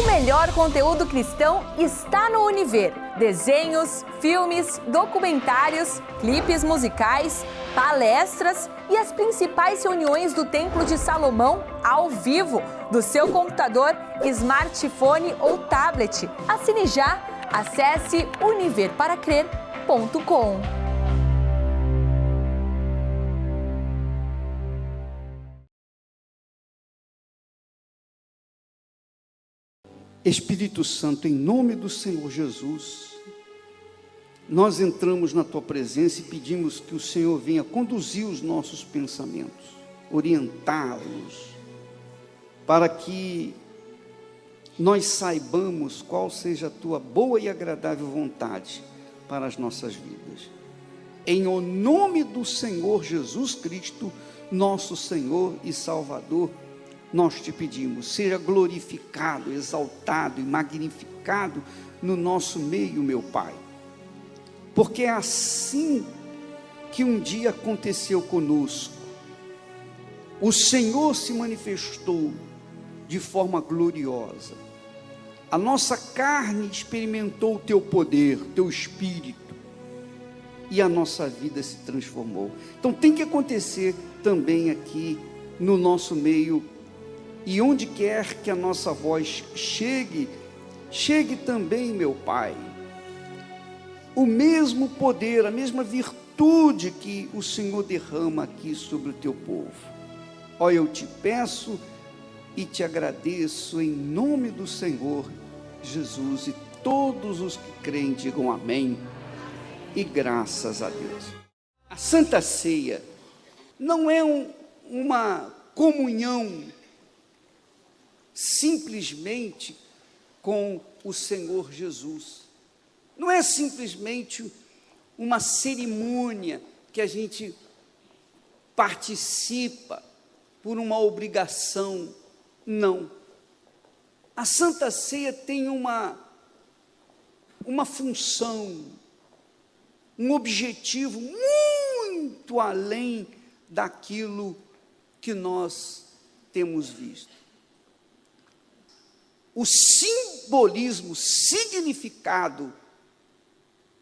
O melhor conteúdo cristão está no Univer. Desenhos, filmes, documentários, clipes musicais, palestras e as principais reuniões do Templo de Salomão ao vivo, do seu computador, smartphone ou tablet. Assine já. Acesse univerparacrer.com. Espírito Santo, em nome do Senhor Jesus, nós entramos na Tua presença e pedimos que o Senhor venha conduzir os nossos pensamentos, orientá-los, para que nós saibamos qual seja a Tua boa e agradável vontade para as nossas vidas. Em o nome do Senhor Jesus Cristo, nosso Senhor e Salvador, nós te pedimos, seja glorificado, exaltado e magnificado no nosso meio, meu Pai. Porque é assim que um dia aconteceu conosco. O Senhor se manifestou de forma gloriosa. A nossa carne experimentou o Teu poder, Teu Espírito, e a nossa vida se transformou. Então tem que acontecer também aqui no nosso meio. E onde quer que a nossa voz chegue, chegue também, meu Pai, o mesmo poder, a mesma virtude que o Senhor derrama aqui sobre o Teu povo. Ó, eu te peço e te agradeço em nome do Senhor Jesus, e todos os que creem digam amém e graças a Deus. A Santa Ceia não é uma comunhão simplesmente com o Senhor Jesus. Não é simplesmente uma cerimônia que a gente participa por uma obrigação. Não. A Santa Ceia tem uma função, um objetivo muito além daquilo que nós temos visto. O simbolismo, significado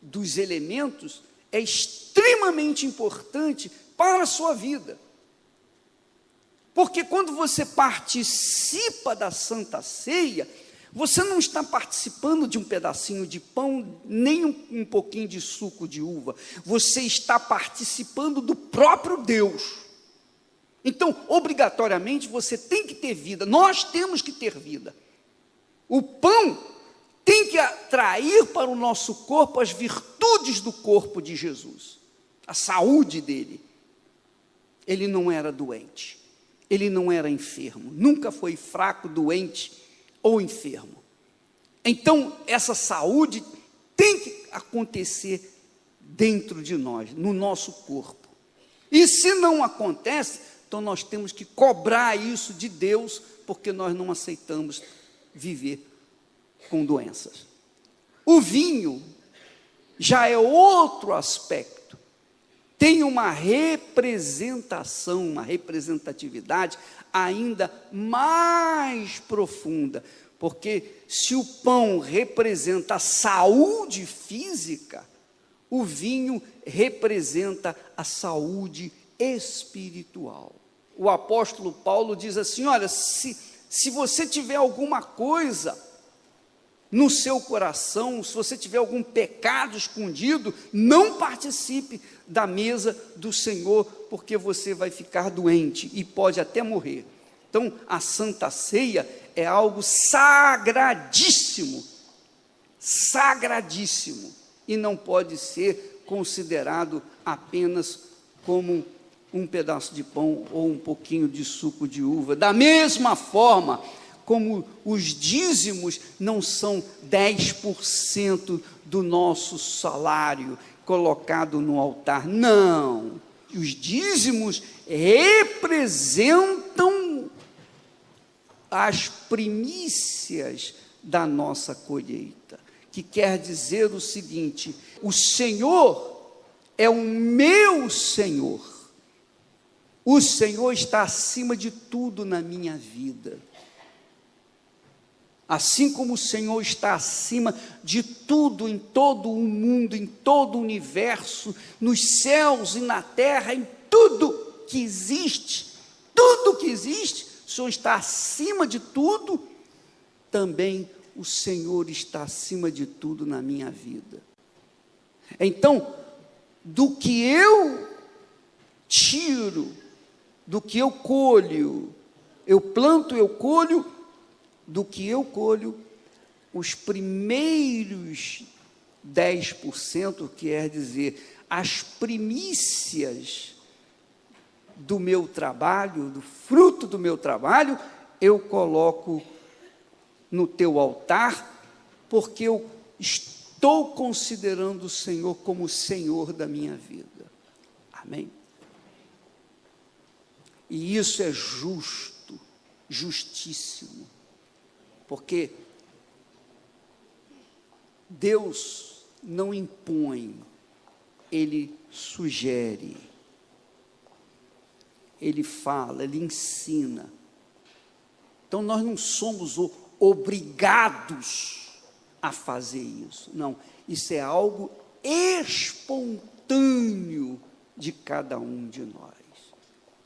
dos elementos é extremamente importante para a sua vida. Porque quando você participa da Santa Ceia, você não está participando de um pedacinho de pão, nem um pouquinho de suco de uva. Você está participando do próprio Deus. Então, obrigatoriamente, você tem que ter vida. Nós temos que ter vida. O pão tem que atrair para o nosso corpo as virtudes do corpo de Jesus, a saúde dele. Ele não era doente, ele não era enfermo, nunca foi fraco, doente ou enfermo. Então, essa saúde tem que acontecer dentro de nós, no nosso corpo. E se não acontece, então nós temos que cobrar isso de Deus, porque nós não aceitamos viver com doenças. O vinho já é outro aspecto, tem uma representação, uma representatividade ainda mais profunda, porque se o pão representa a saúde física, o vinho representa a saúde espiritual. O apóstolo Paulo diz assim: olha, se você tiver alguma coisa no seu coração, se você tiver algum pecado escondido, não participe da mesa do Senhor, porque você vai ficar doente e pode até morrer. Então, a Santa Ceia é algo sagradíssimo, sagradíssimo, e não pode ser considerado apenas como um pedaço de pão ou um pouquinho de suco de uva. Da mesma forma como os dízimos não são 10% do nosso salário colocado no altar, não. Os dízimos representam as primícias da nossa colheita, que quer dizer o seguinte: o Senhor é o meu Senhor, o Senhor está acima de tudo na minha vida. Assim como o Senhor está acima de tudo, em todo o mundo, em todo o universo, nos céus e na terra, em tudo que existe, o Senhor está acima de tudo, também o Senhor está acima de tudo na minha vida. Então, do que eu tiro, do que eu colho, eu planto, eu colho, do que eu colho, os primeiros 10%, quer dizer, as primícias do meu trabalho, do fruto do meu trabalho, eu coloco no teu altar, porque eu estou considerando o Senhor como o Senhor da minha vida. Amém? E isso é justo, justíssimo, porque Deus não impõe, Ele sugere, Ele fala, Ele ensina. Então nós não somos obrigados a fazer isso, não, isso é algo espontâneo de cada um de nós,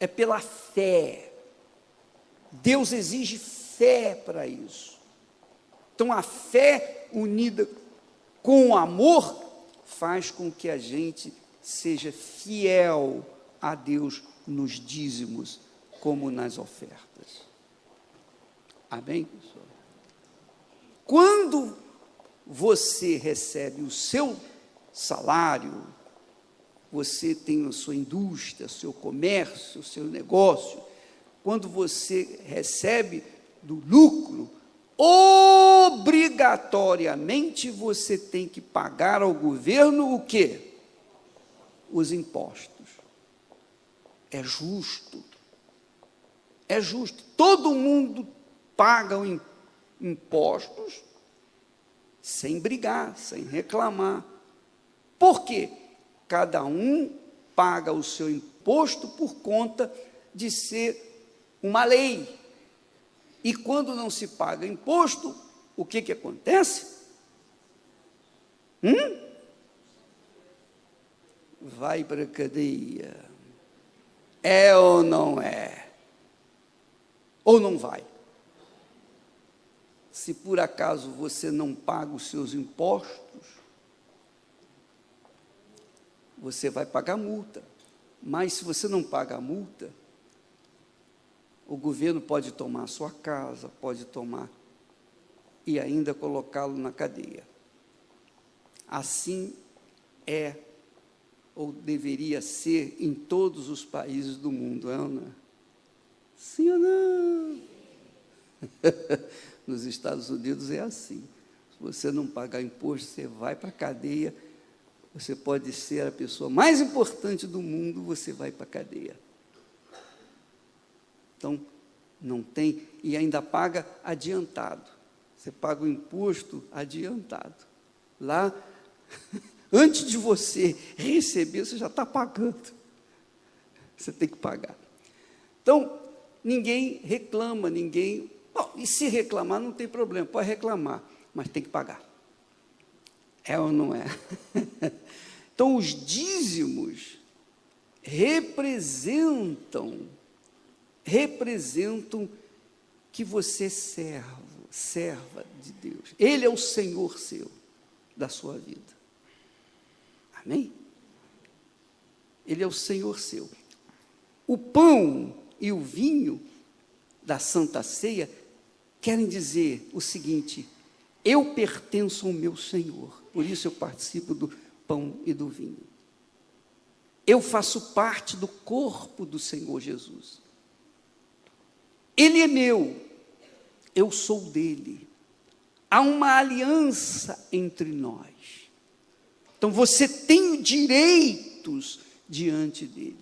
é pela fé. Deus exige fé para isso. Então a fé unida com o amor faz com que a gente seja fiel a Deus nos dízimos como nas ofertas. Amém, pessoal? Quando você recebe o seu salário, você tem a sua indústria, o seu comércio, o seu negócio, quando você recebe do lucro, obrigatoriamente você tem que pagar ao governo o quê? Os impostos. É justo. É justo. Todo mundo paga impostos sem brigar, sem reclamar. Por quê? Cada um paga o seu imposto por conta de ser uma lei. E quando não se paga imposto, o que acontece? Vai para a cadeia. É ou não é? Ou não vai? Se por acaso você não paga os seus impostos, você vai pagar multa. Mas se você não paga a multa, o governo pode tomar a sua casa, pode tomar e ainda colocá-lo na cadeia. Assim é, ou deveria ser, em todos os países do mundo, é ou não é? Sim ou não? Nos Estados Unidos é assim. Se você não pagar imposto, você vai para a cadeia. Você pode ser a pessoa mais importante do mundo, você vai para a cadeia. Então, não tem, e ainda paga adiantado. Você paga o imposto adiantado. Lá, antes de você receber, você já está pagando. Você tem que pagar. Então, ninguém reclama, ninguém... Bom, e se reclamar, não tem problema, pode reclamar, mas tem que pagar. É ou não é? Então, os dízimos representam que você é serva de Deus. Ele é o Senhor seu, da sua vida. Amém? Ele é o Senhor seu. O pão e o vinho da Santa Ceia querem dizer o seguinte: eu pertenço ao meu Senhor, por isso eu participo do pão e do vinho. Eu faço parte do corpo do Senhor Jesus. Ele é meu, eu sou dele. Há uma aliança entre nós. Então você tem direitos diante dele.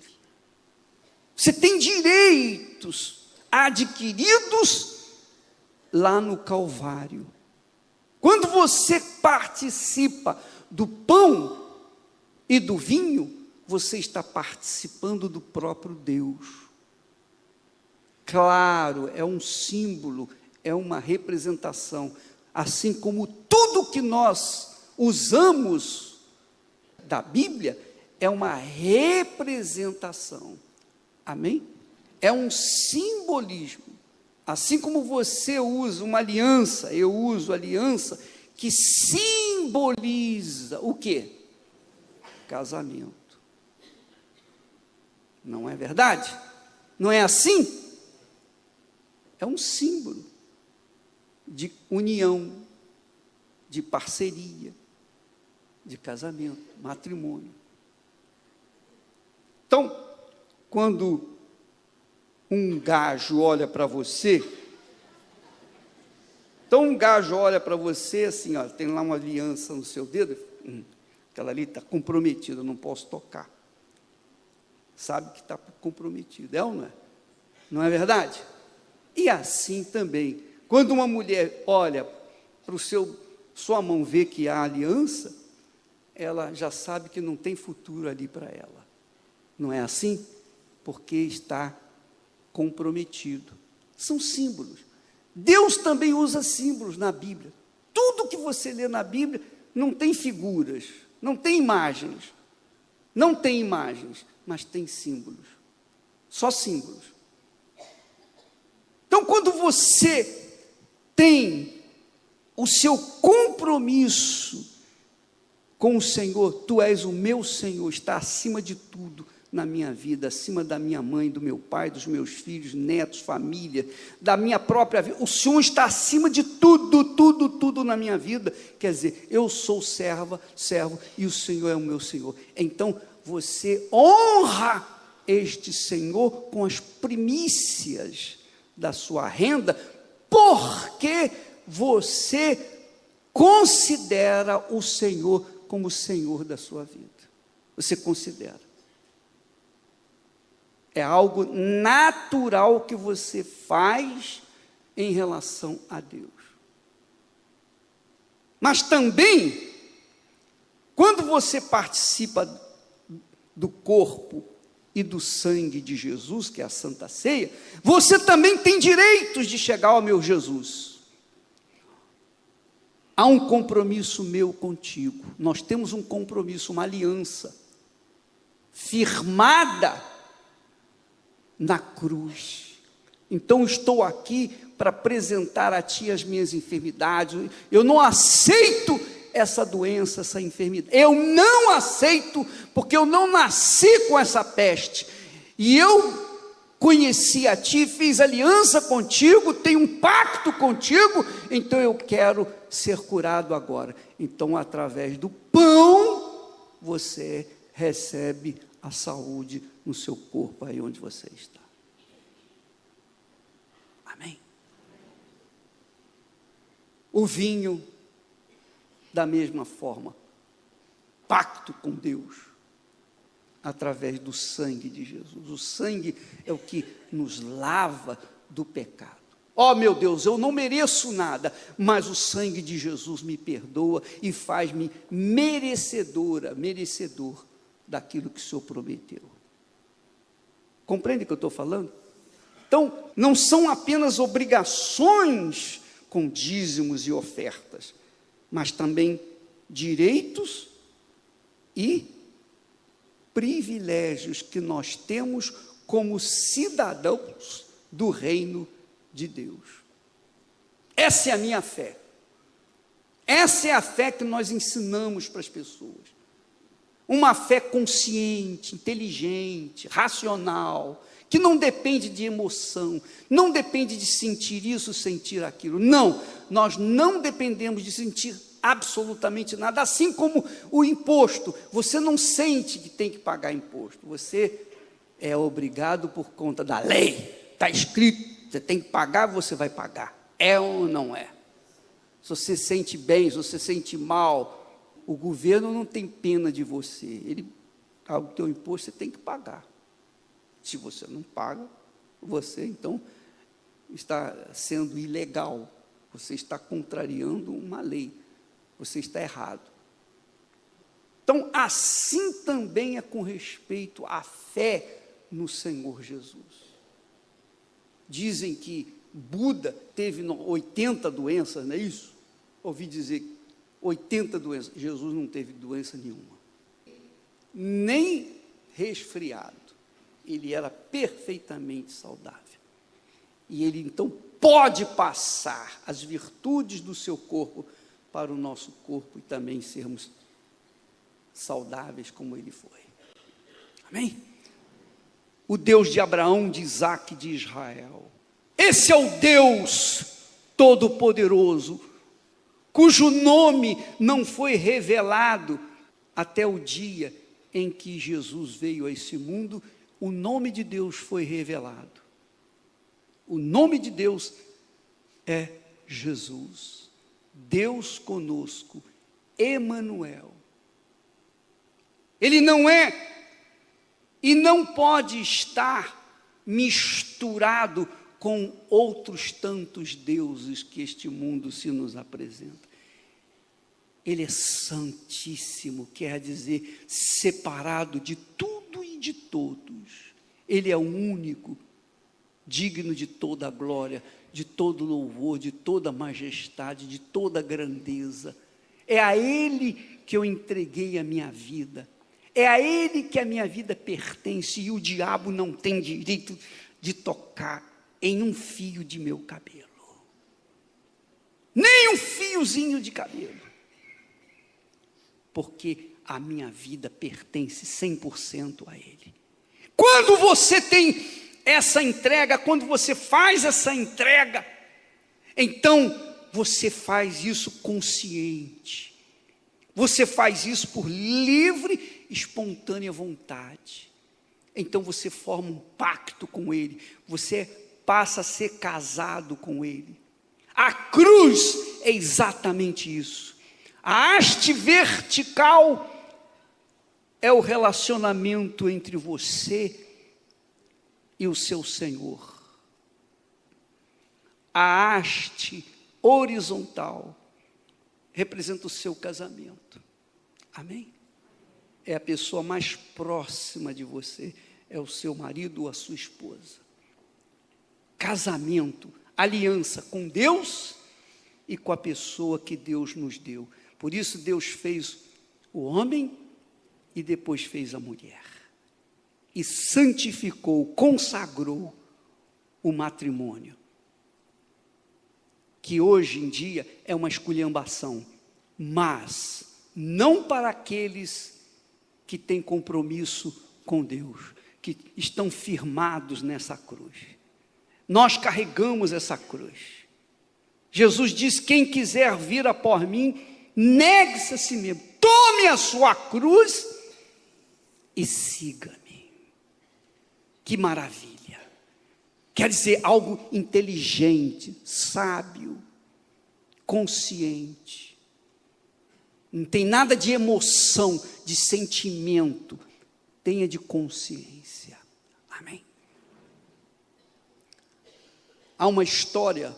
Você tem direitos adquiridos lá no Calvário. Quando você participa do pão e do vinho, você está participando do próprio Deus. Claro, é um símbolo, é uma representação, assim como tudo que nós usamos da Bíblia é uma representação. Amém? É um simbolismo. Assim como você usa uma aliança, eu uso aliança, que simboliza o quê? Casamento. Não é verdade? Não é assim? É um símbolo de união, de parceria, de casamento, matrimônio. Então, quando um gajo olha para você, assim, ó, tem lá uma aliança no seu dedo, aquela ali está comprometida, eu não posso tocar. Sabe que está comprometido, é ou não é? Não é verdade? E assim também, quando uma mulher olha para sua mão, vê que há aliança, ela já sabe que não tem futuro ali para ela. Não é assim? Porque está comprometido. São símbolos. Deus também usa símbolos na Bíblia. Tudo que você lê na Bíblia não tem figuras, não tem imagens. Não tem imagens, mas tem símbolos. Só símbolos. Então, quando você tem o seu compromisso com o Senhor, tu és o meu Senhor, está acima de tudo na minha vida, acima da minha mãe, do meu pai, dos meus filhos, netos, família, da minha própria vida. O Senhor está acima de tudo na minha vida. Quer dizer, eu sou servo e o Senhor é o meu Senhor. Então, você honra este Senhor com as primícias da sua renda, porque você considera o Senhor como o Senhor da sua vida. Você considera. É algo natural que você faz em relação a Deus. Mas também, quando você participa do corpo e do sangue de Jesus, que é a Santa Ceia, você também tem direitos de chegar ao meu Jesus. Há um compromisso meu contigo. Nós temos um compromisso, uma aliança firmada na cruz. Então estou aqui para apresentar a ti as minhas enfermidades. Eu não aceito essa doença, essa enfermidade. Eu não aceito, porque eu não nasci com essa peste. E eu conheci a ti, fiz aliança contigo, tenho um pacto contigo, então eu quero ser curado agora. Então, através do pão, você recebe a saúde no seu corpo, aí onde você está. Amém? O vinho, da mesma forma, pacto com Deus, através do sangue de Jesus. O sangue é o que nos lava do pecado. Oh, meu Deus, eu não mereço nada, mas o sangue de Jesus me perdoa e faz-me merecedor daquilo que o Senhor prometeu. Compreende o que eu estou falando? Então, não são apenas obrigações com dízimos e ofertas, mas também direitos e privilégios que nós temos como cidadãos do reino de Deus. Essa é a minha fé. Essa é a fé que nós ensinamos para as pessoas. Uma fé consciente, inteligente, racional, que não depende de emoção, não depende de sentir isso, sentir aquilo. Não, nós não dependemos de sentir absolutamente nada, assim como o imposto. Você não sente que tem que pagar imposto, você é obrigado por conta da lei, está escrito, você tem que pagar, você vai pagar, é ou não é? Se você sente bem, se você sente mal, o governo não tem pena de você, o teu imposto você tem que pagar. Se você não paga, você então está sendo ilegal, você está contrariando uma lei, você está errado. Então, assim também é com respeito à fé no Senhor Jesus. Dizem que Buda teve 80 doenças, não é isso? Ouvi dizer 80 doenças. Jesus não teve doença nenhuma, nem resfriado. Ele era perfeitamente saudável. E ele então pode passar as virtudes do seu corpo para o nosso corpo e também sermos saudáveis como ele foi. Amém? O Deus de Abraão, de Isaque e de Israel. Esse é o Deus Todo-Poderoso, cujo nome não foi revelado até o dia em que Jesus veio a esse mundo. O nome de Deus foi revelado. O nome de Deus é Jesus, Deus conosco, Emanuel. Ele não é e não pode estar misturado com outros tantos deuses que este mundo se nos apresenta. Ele é santíssimo, quer dizer, separado de tudo e de todos. Ele é o único, digno de toda a glória, de todo louvor, de toda majestade, de toda grandeza. É a Ele que eu entreguei a minha vida. É a Ele que a minha vida pertence, e o diabo não tem direito de tocar em um fio de meu cabelo. Nem um fiozinho de cabelo. Porque a minha vida pertence 100% a Ele. Quando você tem essa entrega, quando você faz essa entrega, então você faz isso consciente. Você faz isso por livre, espontânea vontade. Então você forma um pacto com Ele. Você passa a ser casado com Ele. A cruz é exatamente isso. A haste vertical é o relacionamento entre você e o seu Senhor. A haste horizontal representa o seu casamento. Amém? É a pessoa mais próxima de você, é o seu marido ou a sua esposa. Casamento, aliança com Deus e com a pessoa que Deus nos deu. Por isso Deus fez o homem e depois fez a mulher. E santificou, consagrou o matrimônio. Que hoje em dia é uma esculhambação, mas não para aqueles que têm compromisso com Deus, que estão firmados nessa cruz. Nós carregamos essa cruz. Jesus diz: quem quiser vir após mim, negue-se a si mesmo, tome a sua cruz e siga-me. Que maravilha! Quer dizer, algo inteligente, sábio, consciente. Não tem nada de emoção, de sentimento, tenha de consciência. Amém? Há uma história,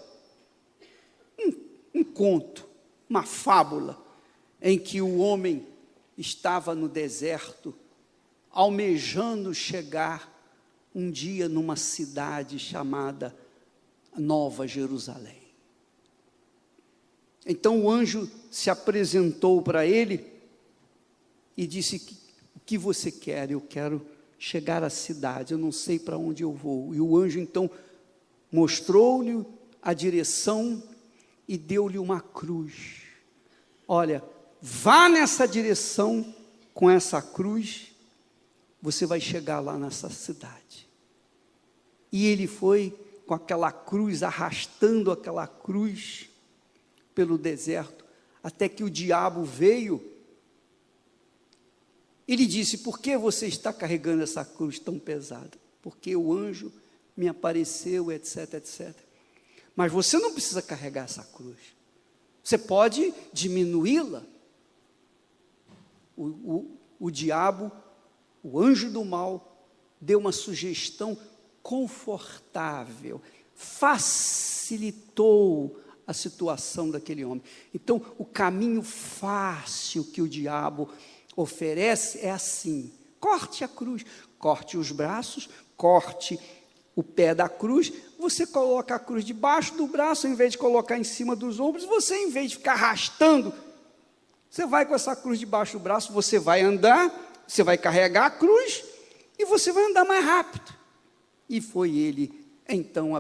um conto, uma fábula, em que o homem estava no deserto, almejando chegar um dia numa cidade chamada Nova Jerusalém. Então o anjo se apresentou para ele e disse: o que você quer? Eu quero chegar à cidade, eu não sei para onde eu vou. E o anjo então mostrou-lhe a direção e deu-lhe uma cruz. Olha, vá nessa direção com essa cruz, você vai chegar lá nessa cidade. E ele foi com aquela cruz, arrastando aquela cruz pelo deserto, até que o diabo veio. Ele disse: por que você está carregando essa cruz tão pesada? Porque o anjo me apareceu, etc, etc. Mas você não precisa carregar essa cruz. Você pode diminuí-la. O diabo, o anjo do mal, deu uma sugestão confortável, facilitou a situação daquele homem. Então, o caminho fácil que o diabo oferece é assim: corte a cruz, corte os braços, corte o pé da cruz, você coloca a cruz debaixo do braço, em vez de colocar em cima dos ombros, você, em vez de ficar arrastando, você vai com essa cruz debaixo do braço, você vai andar, você vai carregar a cruz, e você vai andar mais rápido. E foi ele, então,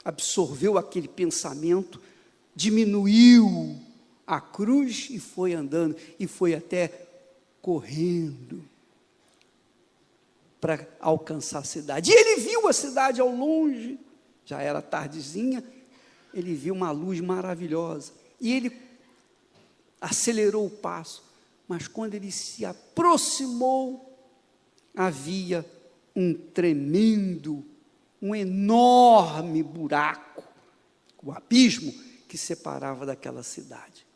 absorveu aquele pensamento, diminuiu a cruz e foi andando, e foi até correndo para alcançar a cidade. E ele viu a cidade ao longe, já era tardezinha, ele viu uma luz maravilhosa, e ele acelerou o passo, mas quando ele se aproximou, havia um tremendo, um enorme buraco, o abismo que separava daquela cidade.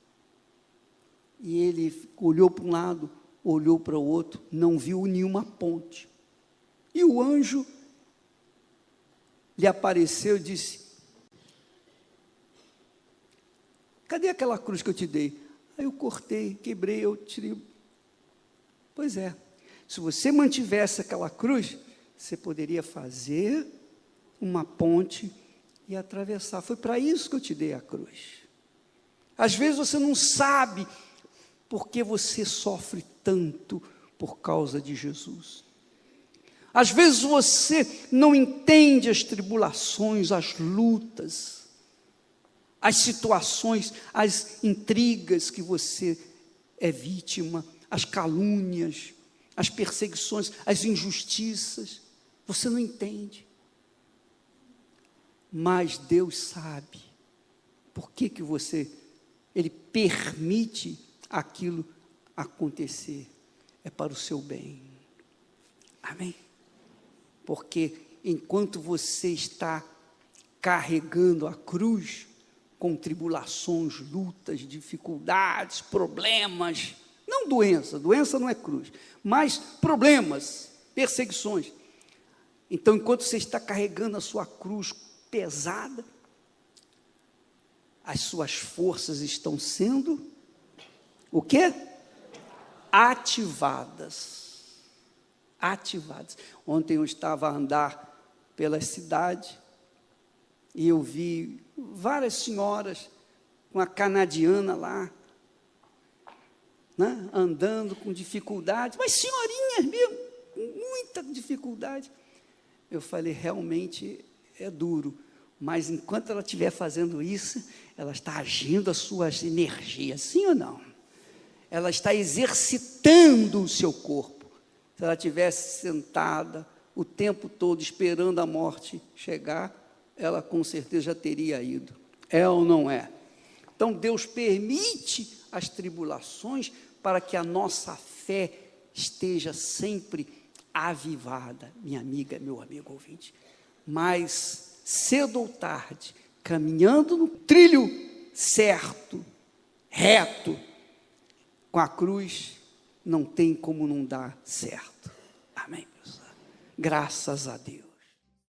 E ele olhou para um lado, olhou para o outro, não viu nenhuma ponte. E o anjo lhe apareceu e disse: cadê aquela cruz que eu te dei? Aí eu cortei, quebrei, eu tirei. Pois é, se você mantivesse aquela cruz, você poderia fazer uma ponte e atravessar. Foi para isso que eu te dei a cruz. Às vezes você não sabe por que você sofre tanto por causa de Jesus. Às vezes você não entende as tribulações, as lutas, as situações, as intrigas que você é vítima, as calúnias, as perseguições, as injustiças. Você não entende. Mas Deus sabe por que Ele permite aquilo acontecer. É para o seu bem. Amém? Porque enquanto você está carregando a cruz, com tribulações, lutas, dificuldades, problemas, não doença, doença não é cruz, mas problemas, perseguições. Então, enquanto você está carregando a sua cruz pesada, as suas forças estão sendo, o quê? Ativadas. Ontem eu estava a andar pela cidade, e eu vi várias senhoras, com a canadiana lá, né, andando com dificuldade, mas senhorinhas mesmo, com muita dificuldade. Eu falei, realmente é duro, mas enquanto ela estiver fazendo isso, ela está agindo as suas energias, sim ou não? Ela está exercitando o seu corpo. Se ela estivesse sentada o tempo todo esperando a morte chegar, ela com certeza já teria ido. É ou não é? Então Deus permite as tribulações para que a nossa fé esteja sempre avivada, minha amiga, meu amigo ouvinte. Mas cedo ou tarde, caminhando no trilho certo, reto, com a cruz, não tem como não dar certo. Amém, pessoal? Graças a Deus.